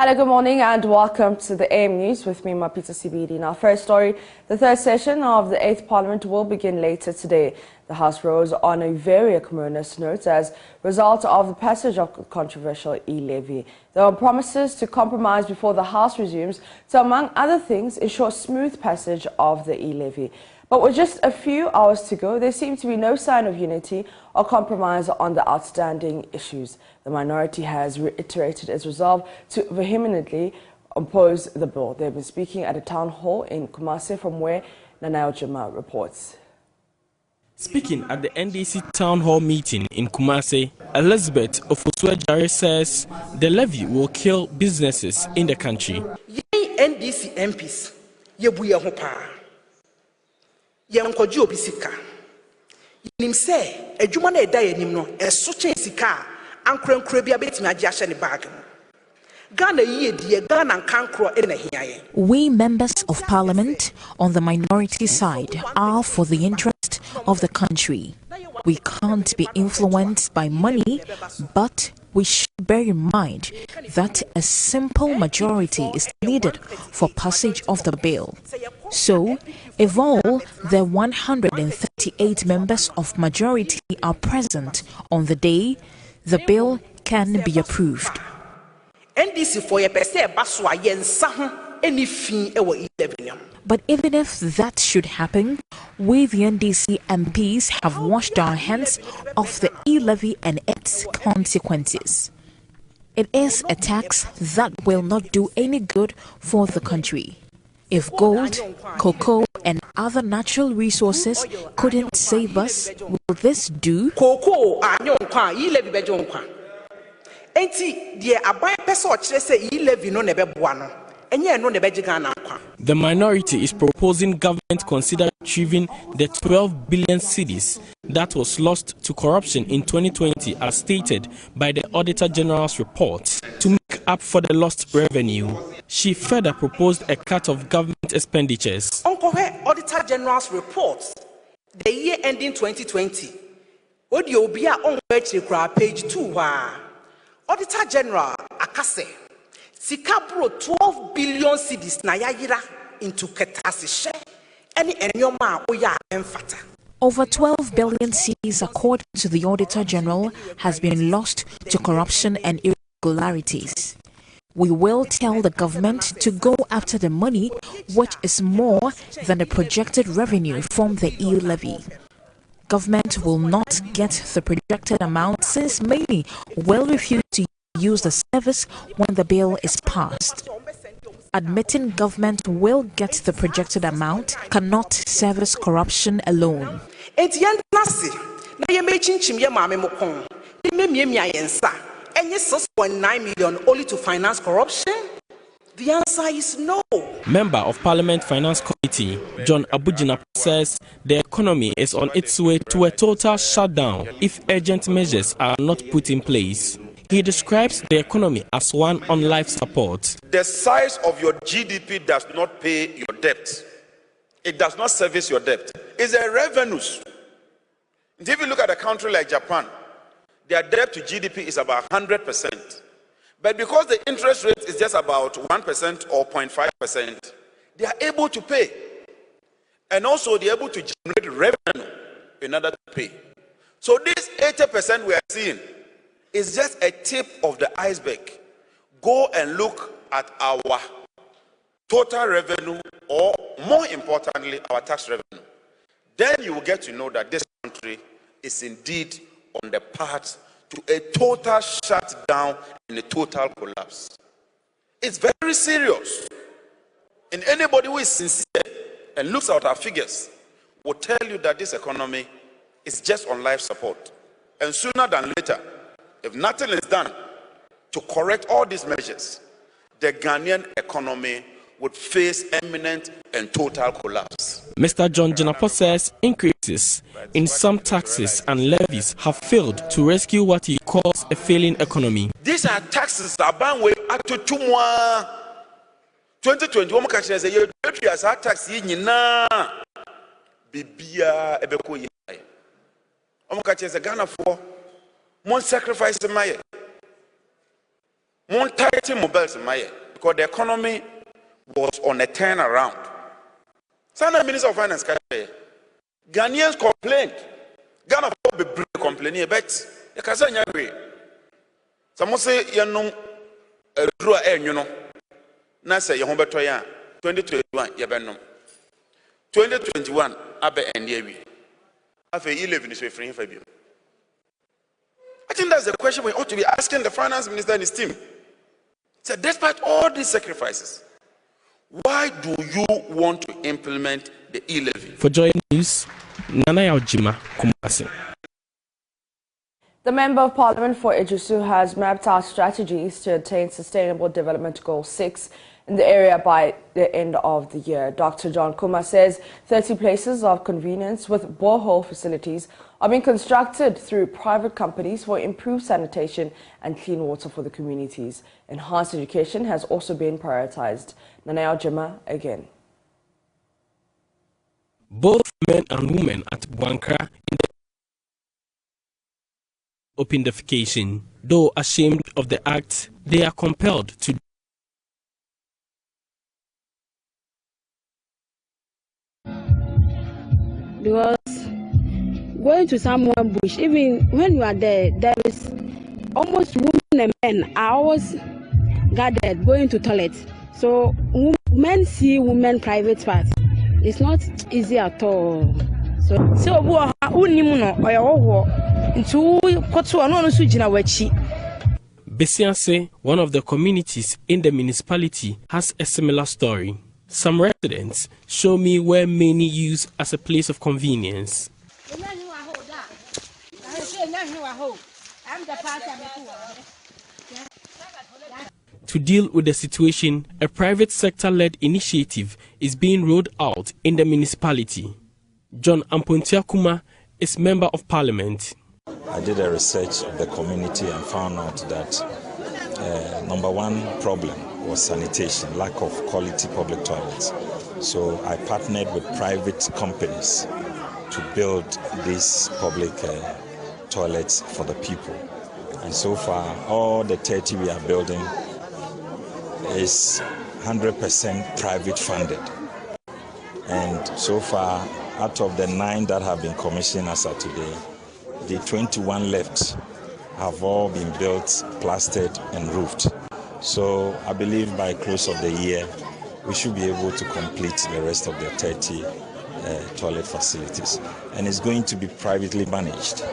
Hello, good morning and welcome to the AM News with me, Mapita CBD. In our first story, the third session of the 8th Parliament will begin later today. The House rose on a very acrimonious note as a result of the passage of the controversial e-levy. There are promises to compromise before the House resumes to, among other things, ensure smooth passage of the e-levy. But with just a few hours to go, there seems to be no sign of unity or compromise on the outstanding issues. The minority has reiterated its resolve to vehemently oppose the bill. They've been speaking at a town hall in Kumase, from where Nanayo Juma reports. Speaking at the NDC town hall meeting in Kumase, Elizabeth Ofosu-Adjare says the levy will kill businesses in the country. NDC MPs, Yankoji obisika. Nim say adwuma na eda yanim no eso chen sika ankrenkre bia betimi agi ahye ne bag. Ghana yie die Ghana nkankro e na hiaye. We members of parliament on the minority side are for the interest of the country. We can't be influenced by money, but we should bear in mind that a simple majority is needed for passage of the bill. So, if all the 138 members of majority are present on the day, the bill can be approved. NDC for baswa yensa ho eni fin e wo 11. But even if that should happen, we the NDC MPs have washed our hands off the e-levy and its consequences. It is a tax that will not do any good for the country. If gold, cocoa and other natural resources couldn't save us, will this do? Cocoa anyonkwa e-levy bejonkwa. Enti die aban pese o kire se e-levy no ne beboa no. The minority is proposing government consider retrieving the 12 billion cedis that was lost to corruption in 2020 as stated by the Auditor General's report to make up for the lost revenue. She further proposed a cut of government expenditures. Auditor General's report, the year ending 2020, page 2, Auditor General Akase Sikabro 12 billion cedis na yayira into ketasishe any enyoma oya emfata. Over 12 billion cedis, according to the Auditor General, has been lost to corruption and irregularities. We will tell the government to go after the money, which is more than the projected revenue from the e-levy. Government will not get the projected amount since many will refuse to use the service when the bill is passed. Admitting government will get the projected amount cannot service corruption alone. And 6.9 million only to finance corruption? The answer is no. Member of Parliament Finance Committee, John Abujina, says the economy is on its way to a total shutdown if urgent measures are not put in place. He describes the economy as one on life support. The size of your GDP does not pay your debt. It does not service your debt. It's a revenues. If you look at a country like Japan, their debt to GDP is about 100%. But because the interest rate is just about 1% or 0.5%, they are able to pay. And also they are able to generate revenue in order to pay. So this 80% we are seeing is just a tip of the iceberg. Go and look at our total revenue, or more importantly, our tax revenue. Then you will get to know that this country is indeed on the path to a total shutdown and a total collapse. It's very serious. And anybody who is sincere and looks at our figures will tell you that this economy is just on life support. And sooner than later, if nothing is done to correct all these measures, the Ghanaian economy would face imminent and total collapse. Mr. John Jinapo says increases in some taxes and levies have failed to rescue what he calls a failing economy. These are taxes that ban way up to 2020. One country say you as a tax yina bibia ebeko yi. One country say Ghana for mon sacrifice my More tighten mobiles in my because the economy was on a turnaround. Sana Minister of Finance, Ghanaians complained. Ghana be complaining about the Kazanya way. Some say you know, draw you know. Nasa Yahomba 2021 Yabenum. 2021 Abe and Yewi. After 11 is free for you. I think that's the question we ought to be asking the finance minister and his team. So, despite all these sacrifices, why do you want to implement the e-levy? For Joy News, Nana Yaojima Kumasi. The Member of Parliament for Ejisu has mapped out strategies to attain Sustainable Development Goal 6 in the area by the end of the year. Dr. John Kuma says 30 places of convenience with borehole facilities are being constructed through private companies for improved sanitation and clean water for the communities. Enhanced education has also been prioritized. Nana Yaojima again. Both men and women at Buankra in the open defecation. Though ashamed of the act, they are compelled to because going to somewhere bush, even when you are there, there is almost women and men are always gathered going to toilet. So men see women private parts. It's not easy at all. So Besianse, one of the communities in the municipality, has a similar story. Some residents show me where many use as a place of convenience. To deal with the situation, a private sector-led initiative is being rolled out in the municipality. John Ampontia Kuma is Member of Parliament. I did a research of the community and found out that number one problem was sanitation, lack of quality public toilets. So I partnered with private companies to build these public toilets for the people. And so far, all the 30 we are building is 100% private funded. And so far, out of the 9 that have been commissioned as of today, the 21 left have all been built, plastered, and roofed. So I believe by close of the year, we should be able to complete the rest of the 30 toilet facilities. And it's going to be privately managed,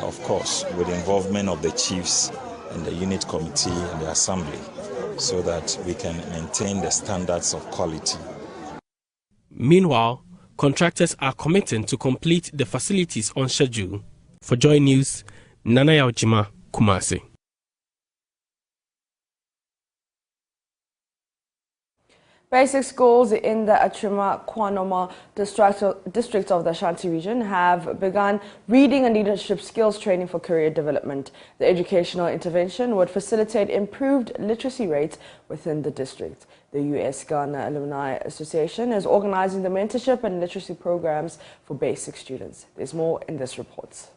of course, with the involvement of the chiefs and the unit committee and the assembly, so that we can maintain the standards of quality. Meanwhile, contractors are committing to complete the facilities on schedule. For Joy News, Nana Yaojima Kumasi. Basic schools in the Achima Kwanoma district of the Ashanti region have begun reading and leadership skills training for career development. The educational intervention would facilitate improved literacy rates within the district. The US Ghana Alumni Association is organizing the mentorship and literacy programs for basic students. There's more in this report.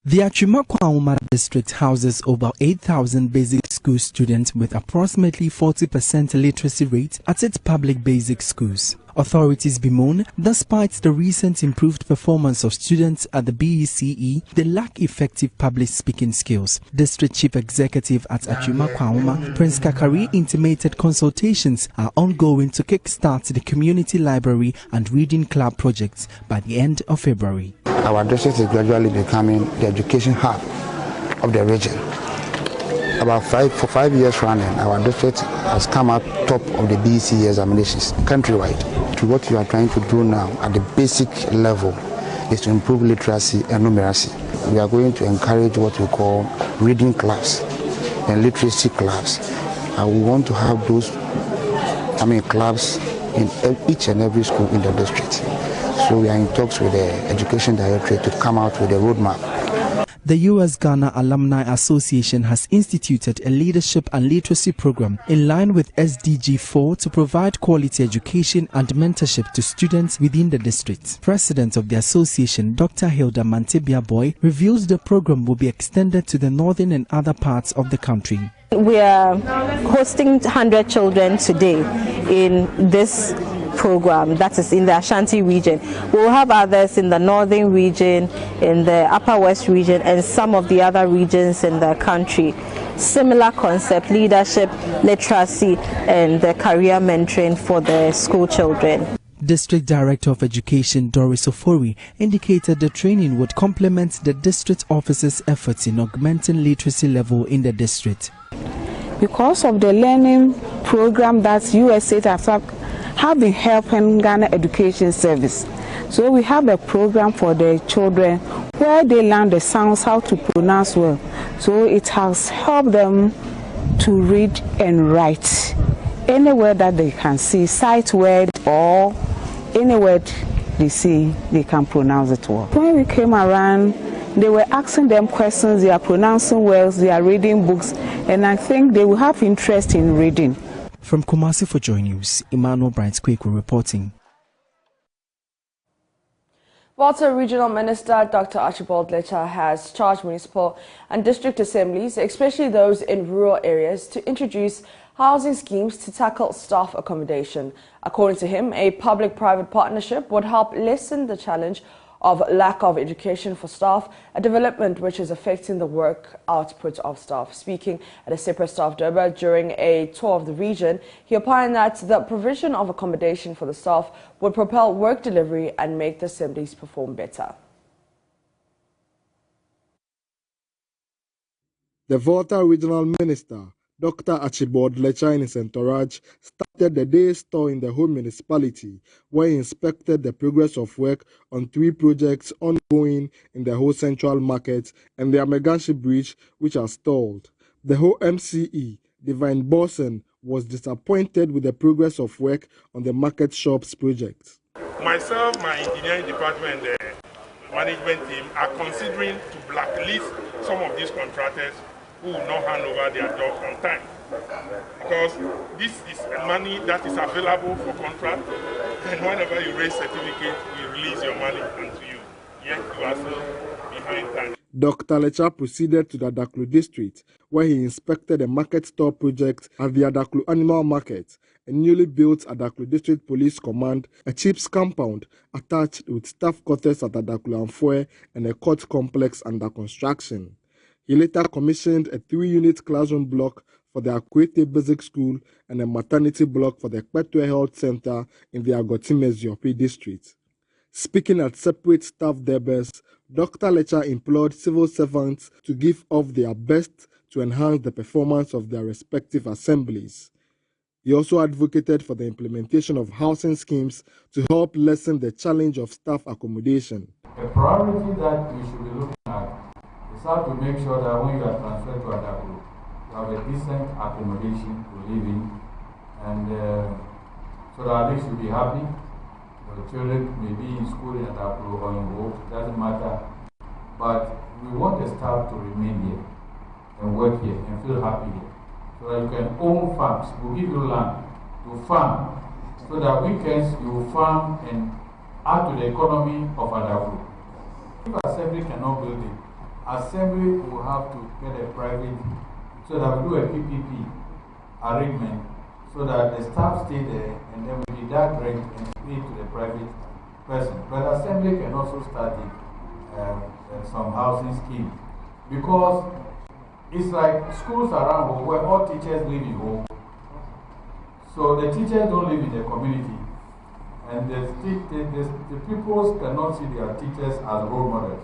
The Achima Kwanoma district houses over 8,000 basic school students with approximately 40% literacy rate at its public basic schools. Authorities bemoan, despite the recent improved performance of students at the BECE, they lack effective public speaking skills. District Chief Executive at Achima Kwanoma, Prince Kakari, intimated consultations are ongoing to kickstart the community library and reading club projects by the end of February. Our district is gradually becoming the education hub of the region. For 5 years running, our district has come out top of the BECE examinations countrywide. To what we are trying to do now at the basic level is to improve literacy and numeracy. We are going to encourage what we call reading clubs and literacy clubs. And we want to have those clubs in each and every school in the district. So we are in talks with the Education Directorate to come out with a roadmap. The US-Ghana Alumni Association has instituted a leadership and literacy program in line with SDG 4 to provide quality education and mentorship to students within the district. President of the association, Dr. Hilda Mantebia Boy, reveals the program will be extended to the northern and other parts of the country. We are hosting 100 children today in this program, that is in the Ashanti region. We will have others in the northern region, in the upper west region, and some of the other regions in the country. Similar concept: leadership, literacy, and the career mentoring for the school children. District Director of Education Doris Ofori indicated the training would complement the district office's efforts in augmenting literacy level in the district. Because of the learning program that USAID have been helping Ghana Education Service, so we have a program for the children where they learn the sounds, how to pronounce well. So it has helped them to read and write any word that they can see, sight word or any word they see, they can pronounce it well. When we came around, they were asking them questions, they are pronouncing words, they are reading books, and I think they will have interest in reading. From Kumasi for Joy News, Emmanuel Bright-Kweku reporting. Volta Regional Minister Dr. Archibald Letcher has charged municipal and district assemblies, especially those in rural areas, to introduce housing schemes to tackle staff accommodation. According to him, a public-private partnership would help lessen the challenge of lack of education for staff, a development which is affecting the work output of staff. Speaking at a separate staff durbar during a tour of the region, he opined that the provision of accommodation for the staff would propel work delivery and make the assemblies perform better. The Volta Regional Minister, Dr. Archibald Letcher, in his entourage, started the day's tour in the whole municipality, where he inspected the progress of work on 3 projects ongoing in the whole central market and the Ameganshi Bridge, which are stalled. The whole MCE, Divine Borson, was disappointed with the progress of work on the market shops project. Myself, my engineering department, and the management team are considering to blacklist some of these contractors who will not hand over their jobs on time. Because this is money that is available for contract, and whenever you raise certificate, we release your money unto you. Yet you are still behind time. Dr. Letcher proceeded to the Adaklu district, where he inspected a market store project at the Adaklu Animal Market, a newly built Adaklu District Police Command, a chief's compound attached with staff quarters at Adaklu Amfoe, and a court complex under construction. He later commissioned a 3-unit classroom block for the Akwete Basic School and a maternity block for the Kpetwe Health Center in the Agotime-Ziope district. Speaking at separate staff durbars, Dr. Letcher implored civil servants to give off their best to enhance the performance of their respective assemblies. He also advocated for the implementation of housing schemes to help lessen the challenge of staff accommodation. A priority that we should be looking at is how to make sure that when you are transferred to Adaklu, you have a decent accommodation to live in, and so that at least you'll be happy. Your children may be in school in Adaklu or in work, doesn't matter. But we want the staff to remain here and work here and feel happy here, so that you can own farms. We'll give you land to farm, so that weekends you will farm and add to the economy of Adaklu. If assembly cannot build it, assembly will have to get a private, so that we do a PPP arrangement, so that the staff stay there and then we deduct rent and pay to the private person. But assembly can also start some housing scheme, because it's like schools around home where all teachers live in home. So the teachers don't live in the community, and the pupils cannot see their teachers as role models.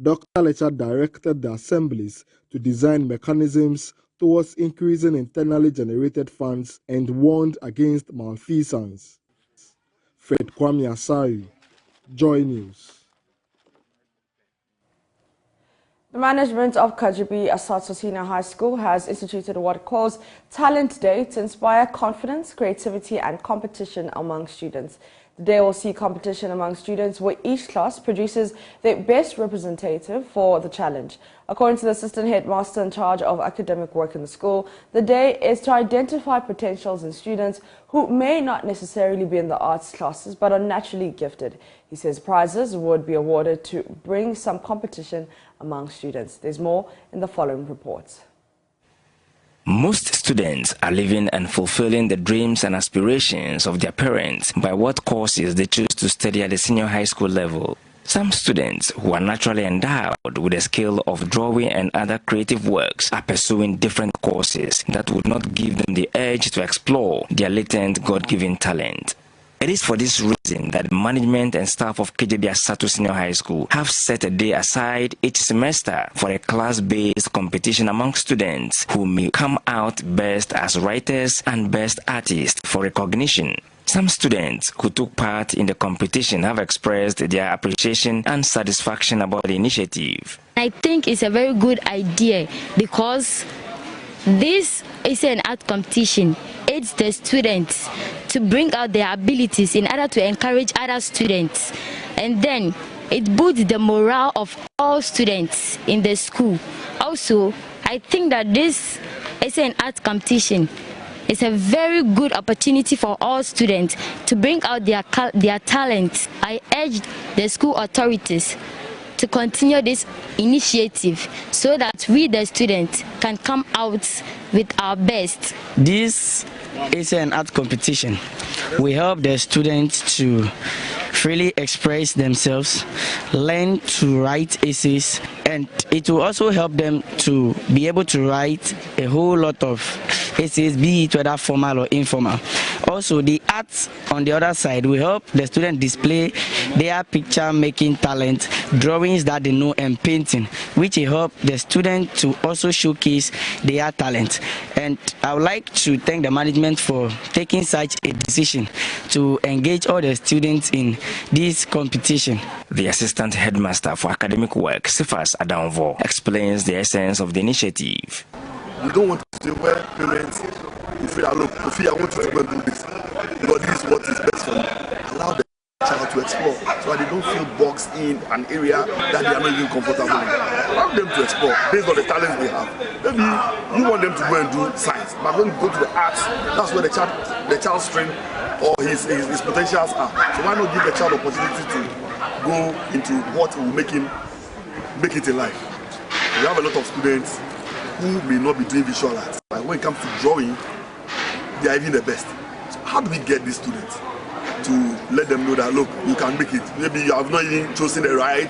Dr. Letcher directed the assemblies to design mechanisms towards increasing internally generated funds and warned against malfeasance. Fred Kwame Asari, Joy News. The management of Kajibi Asato Senior High School has instituted what it calls Talent Day to inspire confidence, creativity and competition among students. The day will see competition among students where each class produces their best representative for the challenge. According to the assistant headmaster in charge of academic work in the school, the day is to identify potentials in students who may not necessarily be in the arts classes but are naturally gifted. He says prizes would be awarded to bring some competition among students. There's more in the following reports. Most students are living and fulfilling the dreams and aspirations of their parents by what courses they choose to study at the senior high school level. Some students who are naturally endowed with the skill of drawing and other creative works are pursuing different courses that would not give them the urge to explore their latent God-given talent. It is for this reason that management and staff of KJB Asatu Senior High School have set a day aside each semester for a class-based competition among students who may come out best as writers and best artists for recognition. Some students who took part in the competition have expressed their appreciation and satisfaction about the initiative. I think it's a very good idea because this is an art competition. It's the students to bring out their abilities in order to encourage other students, and then it boosts the morale of all students in the school. Also, I think that this is an art competition. It's a very good opportunity for all students to bring out their talents. I urge the school authorities to continue this initiative so that we, the students, can come out with our best. This is an art competition. We help the students to freely express themselves, learn to write essays, and it will also help them to be able to write a whole lot of essays, be it whether formal or informal. Also, the arts on the other side will help the student display their picture making talent, drawings that they know, and painting, which will help the student to also showcase their talent. And I would like to thank the management for taking such a decision to engage all the students in this competition. The assistant headmaster for academic work, Cephas Adamvo, explains the essence of the initiative. We don't want to say where parents, if I want you to go and do this, because this is what is best for me. Allow the child to explore so that they don't feel boxed in an area that they are not even comfortable in. Allow them to explore based on the talents they have. Maybe you want them to go and do science, but when you go to the arts, that's where the child's strength or his potentials are. So why not give the child the opportunity to go into what will make it in life? We have a lot of students who may not be doing visual arts. But when it comes to drawing, they are even the best. So how do we get these students to let them know that, look, you can make it? Maybe you have not even chosen the right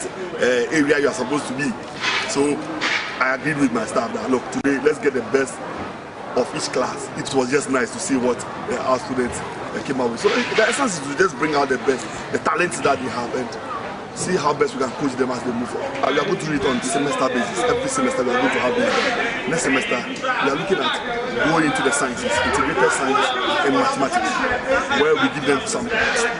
area you are supposed to be. So I agreed with my staff that, look, today let's get the best of each class. It was just nice to see what our students came out with. So the essence is to just bring out the best, the talents that they have, and see how best we can coach them as they move forward. We are going to do it on semester basis. Every semester we are going to have this. Next semester we are looking at going into the sciences, integrated science and mathematics, where we give them some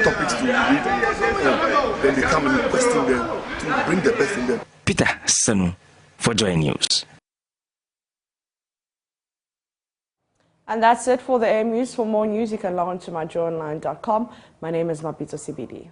topics to read, and then they come and question them to bring the best in them. Peter Sanu for Joy News. And that's it for the AM News. For more news, you can log on to myjoyonline.com. My name is Mapito CBD.